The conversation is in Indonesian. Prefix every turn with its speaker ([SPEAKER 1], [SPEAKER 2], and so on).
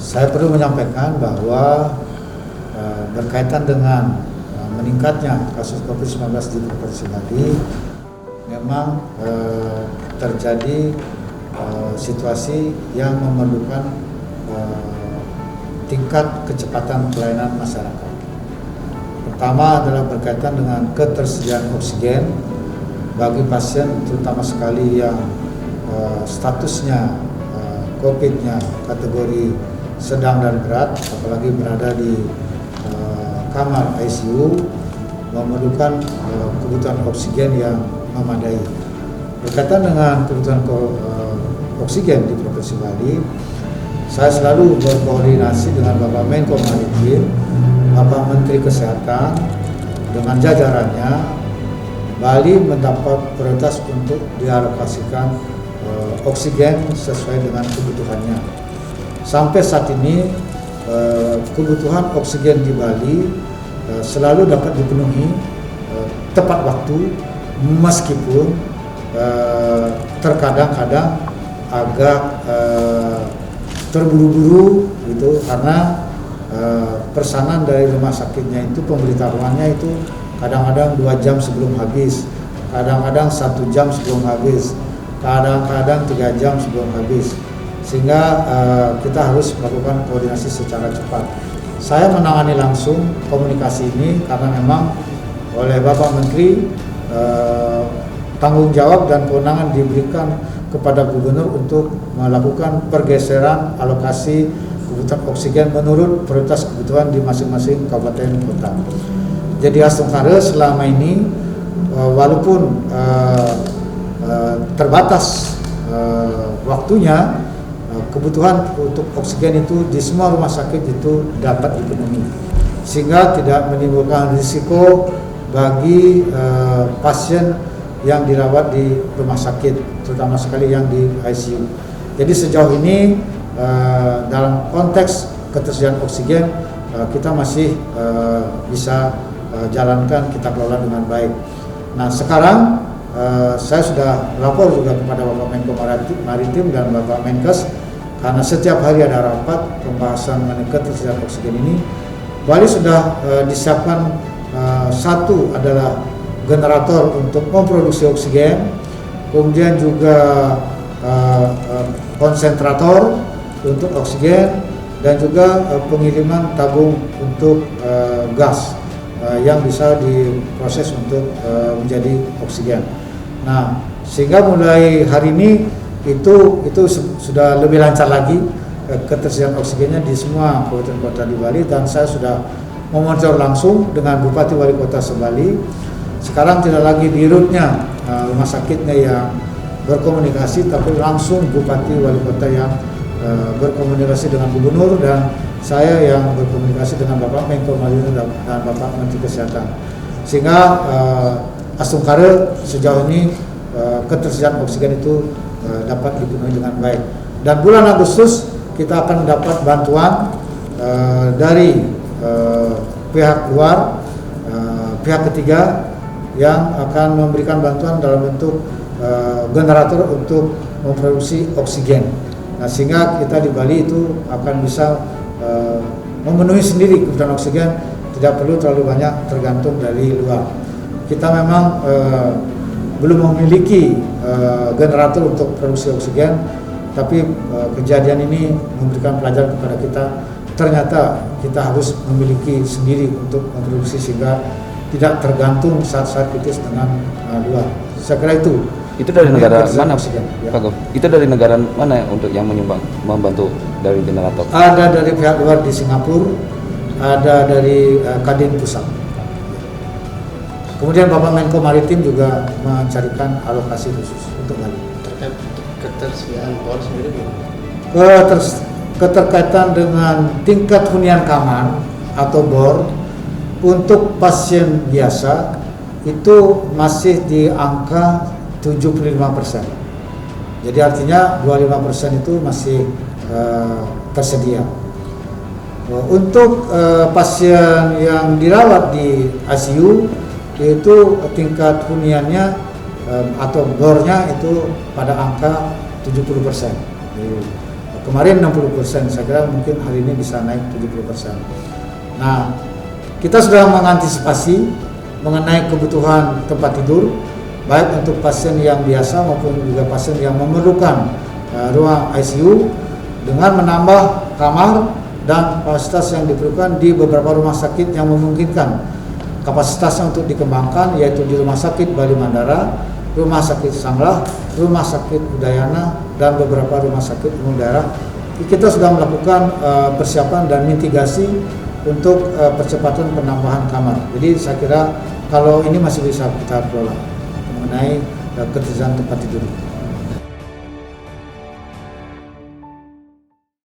[SPEAKER 1] Saya perlu menyampaikan bahwa berkaitan dengan meningkatnya kasus COVID-19 di Provinsi Bali, memang terjadi situasi yang memerlukan tingkat kecepatan pelayanan masyarakat. Pertama adalah berkaitan dengan ketersediaan oksigen bagi pasien, terutama sekali yang statusnya COVID-nya kategori sedang dan berat, apalagi berada di kamar ICU, memerlukan kebutuhan oksigen yang memadai. Berkaitan dengan kebutuhan oksigen di Provinsi Bali, saya selalu berkoordinasi dengan Bapak Menko Maritim, Bapak Menteri Kesehatan, dengan jajarannya. Bali mendapat prioritas untuk dialokasikan oksigen sesuai dengan kebutuhannya. Sampai saat ini kebutuhan oksigen di Bali selalu dapat dipenuhi tepat waktu, meskipun terkadang-kadang agak terburu-buru gitu, karena pesanan dari rumah sakitnya itu, pemberitahuannya itu kadang-kadang 2 jam sebelum habis, kadang-kadang 1 jam sebelum habis, kadang-kadang 3 jam sebelum habis, sehingga kita harus melakukan koordinasi secara cepat. Saya menangani langsung komunikasi ini karena memang oleh Bapak Menteri tanggung jawab dan kewenangan diberikan kepada Gubernur untuk melakukan pergeseran alokasi kebutuhan oksigen menurut prioritas kebutuhan di masing-masing kabupaten kota. Jadi Astungkare selama ini walaupun terbatas waktunya, kebutuhan untuk oksigen itu di semua rumah sakit itu dapat dipenuhi, sehingga tidak menimbulkan risiko bagi pasien yang dirawat di rumah sakit, terutama sekali yang di ICU. Jadi sejauh ini dalam konteks ketersediaan oksigen kita masih bisa jalankan, kita kelola dengan baik. Nah sekarang saya sudah lapor juga kepada Bapak Menko Maritim dan Bapak Menkes, karena setiap hari ada rapat pembahasan mengenai ketersediaan oksigen ini. Bali sudah disiapkan satu adalah generator untuk memproduksi oksigen, kemudian juga konsentrator untuk oksigen, dan juga pengiriman tabung untuk gas yang bisa diproses untuk menjadi oksigen. Nah, sehingga mulai hari ini itu sudah lebih lancar lagi ketersediaan oksigennya di semua kabupaten kota di Bali, dan saya sudah memonitor langsung dengan Bupati Wali Kota Sebali. Sekarang tidak lagi di rootnya rumah sakitnya yang berkomunikasi, tapi langsung Bupati Wali Kota yang berkomunikasi dengan Gubernur, dan saya yang berkomunikasi dengan Bapak Menko Maritim dan Bapak Menteri Kesehatan, sehingga Astungkare sejauh ini ketersediaan oksigen itu dapat dipenuhi dengan baik. Dan bulan Agustus kita akan mendapat bantuan dari pihak luar, pihak ketiga yang akan memberikan bantuan dalam bentuk generator untuk memproduksi oksigen. Nah, sehingga kita di Bali itu akan bisa memenuhi sendiri kebutuhan oksigen, tidak perlu terlalu banyak tergantung dari luar. Kita memang belum memiliki generator untuk produksi oksigen, tapi kejadian ini memberikan pelajaran kepada kita. Ternyata kita harus memiliki sendiri untuk memproduksi, sehingga tidak tergantung saat-saat kritis dengan luar. Saya kira itu.
[SPEAKER 2] Itu dari negara mana,
[SPEAKER 1] ya.
[SPEAKER 2] Pak Gop? Itu dari negara mana untuk yang menyumbang, membantu dari generator?
[SPEAKER 1] Ada dari pihak luar di Singapura, ada dari Kadin Pusat. Kemudian Bapak Menko Maritim juga mencarikan alokasi khusus untuk Bali.
[SPEAKER 3] Terkait ketersediaan bor sendiri,
[SPEAKER 1] keterkaitan dengan tingkat hunian kamar atau bor untuk pasien biasa itu masih di angka 75%. Jadi artinya 25% itu masih tersedia. Untuk pasien yang dirawat di ICU itu tingkat huniannya atau bornya itu pada angka 70%. kemarin 60%, saya kira mungkin hari ini bisa naik 70%. Nah, kita sudah mengantisipasi mengenai kebutuhan tempat tidur, baik untuk pasien yang biasa maupun juga pasien yang memerlukan ruang ICU, dengan menambah kamar dan fasilitas yang diperlukan di beberapa rumah sakit yang memungkinkan kapasitasnya untuk dikembangkan, yaitu di Rumah Sakit Bali Mandara, Rumah Sakit Sanglah, Rumah Sakit Udayana, dan beberapa rumah sakit umum daerah. Kita sudah melakukan persiapan dan mitigasi untuk percepatan penambahan kamar. Jadi saya kira kalau ini masih bisa kita kelola mengenai ketersediaan tempat tidur.